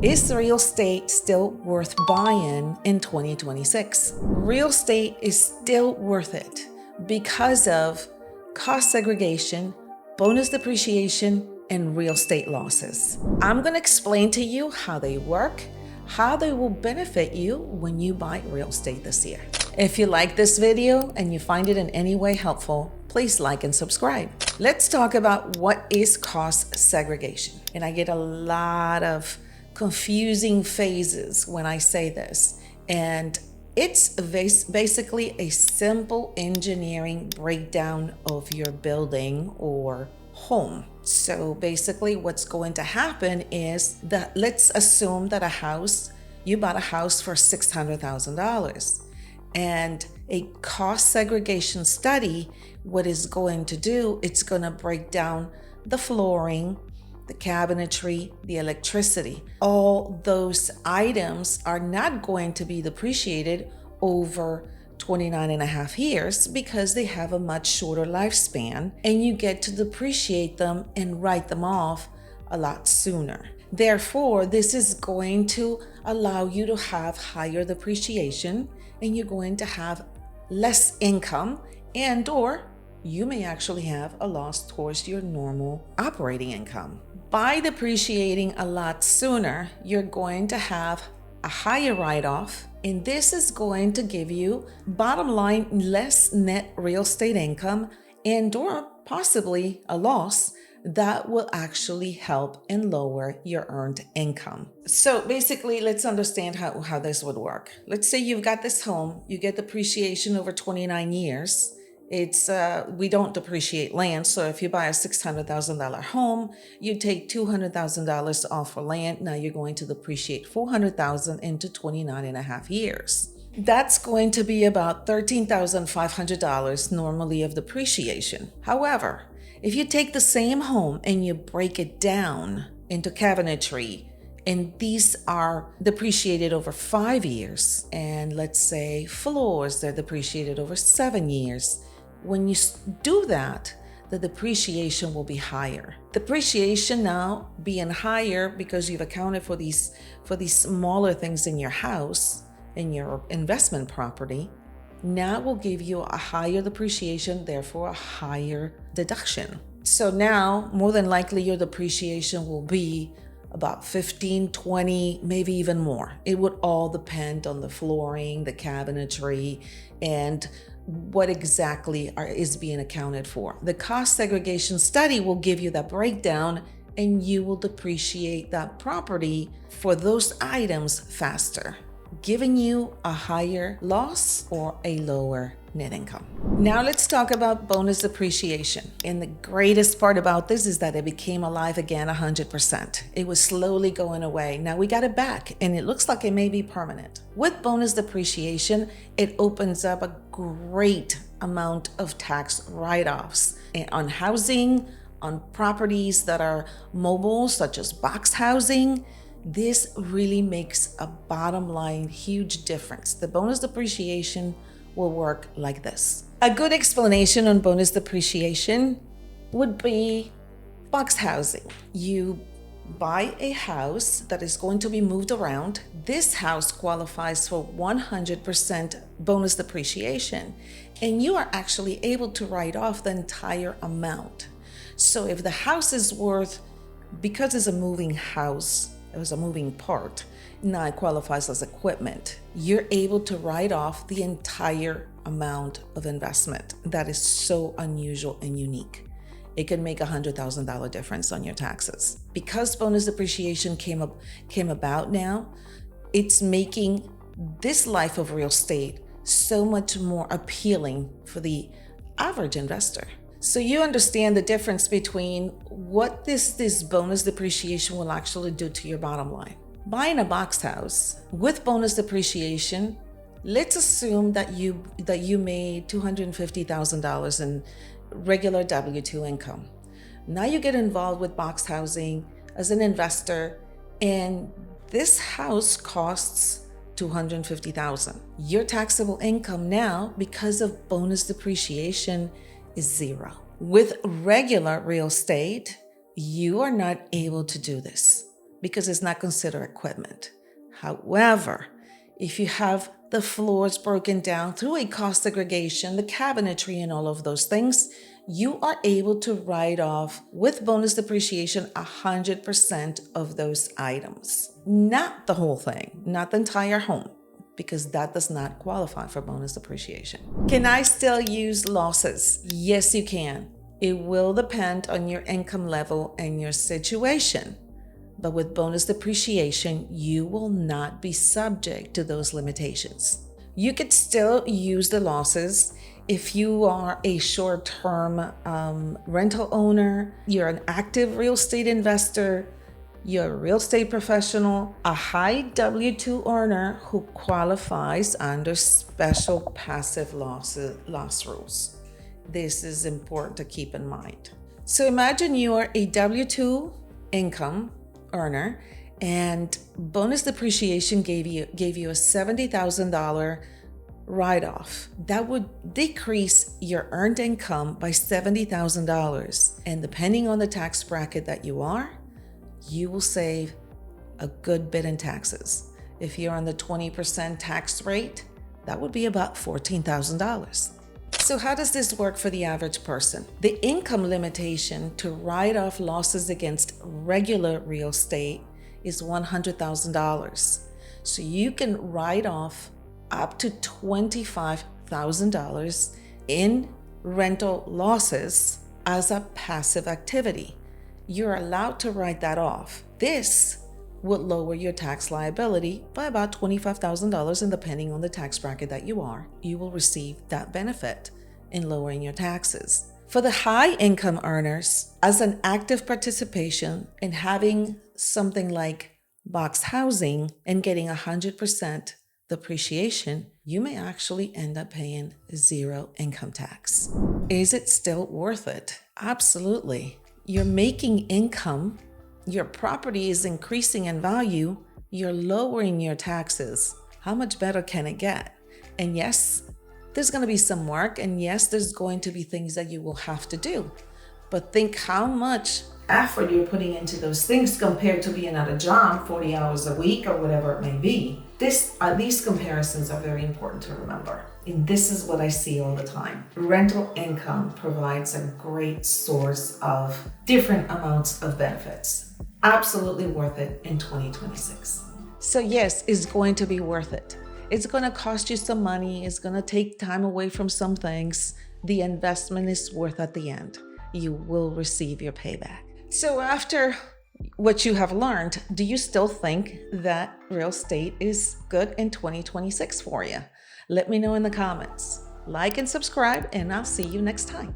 Is real estate still worth buying in 2026? Real estate is still worth it because of cost segregation, bonus depreciation, and real estate losses. I'm going to explain to you how they work, how they will benefit you when you buy real estate this year. If you like this video and you find it in any way helpful, please like and subscribe. Let's talk about what is cost segregation. And I get a lot of confusing phases when I say this. And it's basically a simple engineering breakdown of your building or home. So basically what's going to happen is that let's assume that you bought a house for $600,000. And a cost segregation study, what it's going to do, it's going to break down the flooring, the cabinetry, the electricity. All those items are not going to be depreciated over 29 and a half years because they have a much shorter lifespan, and you get to depreciate them and write them off a lot sooner. Therefore, this is going to allow you to have higher depreciation, and you're going to have less income, and or you may actually have a loss towards your normal operating income. By depreciating a lot sooner, you're going to have a higher write-off, and this is going to give you, bottom line, less net real estate income and or possibly a loss that will actually help and lower your earned income. So basically, let's understand how this would work. Let's say you've got this home, you get depreciation over 29 years. We don't depreciate land. So if you buy a $600,000 home, you take $200,000 off for land. Now you're going to depreciate $400,000 into 29 and a half years. That's going to be about $13,500 normally of depreciation. However, if you take the same home and you break it down into cabinetry, and these are depreciated over 5 years, and let's say floors, they're depreciated over 7 years. When you do that, the depreciation will be higher. Depreciation now being higher because you've accounted for these smaller things in your house, in your investment property, now will give you a higher depreciation, therefore a higher deduction. So now, more than likely, your depreciation will be about 15, 20, maybe even more. It would all depend on the flooring, the cabinetry, and what exactly is being accounted for. The cost segregation study will give you that breakdown, and you will depreciate that property for those items faster, giving you a higher loss or a lower net income. Now let's talk about bonus depreciation. And the greatest part about this is that it became alive again 100%. It was slowly going away. Now we got it back, and it looks like it may be permanent. With bonus depreciation, it opens up a great amount of tax write-offs on housing, on properties that are mobile, such as box housing. This really makes a bottom line huge difference. The bonus depreciation will work like this. A good explanation on bonus depreciation would be box housing. You buy a house that is going to be moved around. This house qualifies for 100% bonus depreciation, and you are actually able to write off the entire amount. So if the house is worth, because it's a moving house, it was a moving part, now it qualifies as equipment, you're able to write off the entire amount of investment. That is so unusual and unique. It can make $100,000 difference on your taxes. Because bonus depreciation came about now, it's making this life of real estate so much more appealing for the average investor. So you understand the difference between what this bonus depreciation will actually do to your bottom line. Buying a box house with bonus depreciation, let's assume that you made $250,000 in regular W-2 income. Now you get involved with box housing as an investor, and this house costs $250,000. Your taxable income now, because of bonus depreciation, is zero. With regular real estate, you are not able to do this. because it's not considered equipment. However, if you have the floors broken down through a cost segregation, the cabinetry and all of those things, you are able to write off with bonus depreciation 100% of those items. Not the whole thing, not the entire home, because that does not qualify for bonus depreciation. Can I still use losses? Yes, you can. It will depend on your income level and your situation. But with bonus depreciation, you will not be subject to those limitations. You could still use the losses if you are a short-term rental owner, you're an active real estate investor, you're a real estate professional, a high W-2 earner who qualifies under special passive loss rules. This is important to keep in mind. So imagine you are a W-2 income earner and bonus depreciation gave you a $70,000 write-off. That would decrease your earned income by $70,000. And depending on the tax bracket that you are, you will save a good bit in taxes. If you're on the 20% tax rate, that would be about $14,000. So how does this work for the average person? The income limitation to write off losses against regular real estate is $100,000. So you can write off up to $25,000 in rental losses as a passive activity. You're allowed to write that off. This would lower your tax liability by about $25,000, and depending on the tax bracket that you are, you will receive that benefit in lowering your taxes. For the high income earners, as an active participation in having something like box housing and getting 100% depreciation, you may actually end up paying zero income tax. Is it still worth it? Absolutely. You're making income, your property is increasing in value, you're lowering your taxes. How much better can it get? And yes, there's going to be some work, and yes, there's going to be things that you will have to do. But think how much effort you're putting into those things compared to being at a job 40 hours a week or whatever it may be. These comparisons are very important to remember. And this is what I see all the time. Rental income provides a great source of different amounts of benefits. Absolutely worth it in 2026. So yes, it's going to be worth it. It's going to cost you some money. It's going to take time away from some things. The investment is worth at the end. You will receive your payback. So after what you have learned, do you still think that real estate is good in 2026 for you? Let me know in the comments. Like and subscribe, and I'll see you next time.